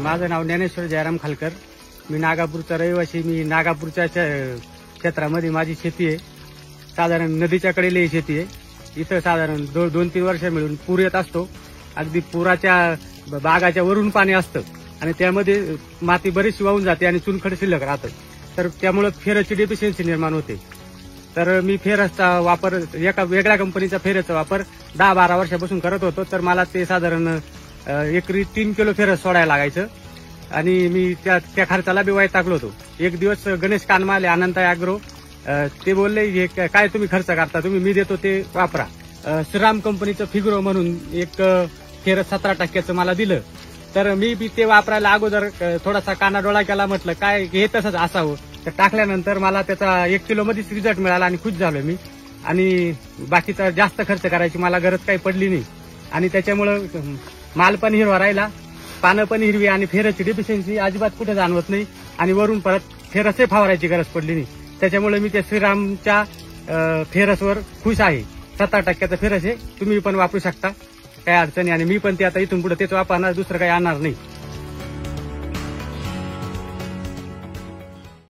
माझं नाव ज्ञानेश्वर जयराम खालकर. मी नागापूरचा रहिवासी. मी नागापूरच्या क्षेत्रामध्ये माझी शेती आहे. साधारण नदीच्या कडेला ही शेती आहे. इथं साधारण 2-3 वर्ष मिळून पूर येत असतो. अगदी पुराच्या बागाच्या वरून पाणी असतं आणि त्यामध्ये माती बरीचशी वाहून जाते आणि चुनखड शिल्लक राहतं. तर त्यामुळे फेरसची डेफिशियन्सी निर्माण होते. तर मी फेरसचा वापर एका वेगळ्या कंपनीचा फेरसचा वापर 10-12 वर्षापासून करत होतो. तर मला ते साधारण एकरी 3 किलो फेरस सोडायला लागायचं आणि मी त्या खर्चाला बी वैतागलो होतो. एक दिवस गणेश कानमाले अनंत अॅग्रो ते बोलले हे काय तुम्ही खर्च करता, तुम्ही मी देतो ते वापरा. श्रीराम कंपनीचं फिग्रो म्हणून एक फेरस 17% मला दिलं. तर मी बी ते वापरायला अगोदर थोडासा कानाडोळा केला. म्हटलं काय हे तसंच असावं. तर टाकल्यानंतर मला त्याचा 1 किलो मध्येच रिझल्ट मिळाला आणि खुश झालो मी. आणि बाकीचा जास्त खर्च करायची मला गरज काही पडली नाही. आणि त्याच्यामुळं माल पण हिरवा राहिला, पानं पण हिरवी आणि फेरसची डेफिशियन्सी अजिबात कुठे जाणवत नाही. आणि वरून परत फेरसही फवारायची गरज पडली नाही. त्याच्यामुळे मी त्या श्रीरामच्या फेरसवर खुश आहे. 17% फेरस आहे. तुम्ही पण वापरू शकता, काही अडचणी. आणि मी पण ते आता इथून पुढे तेच वापरणार, दुसरं काही आणणार नाही.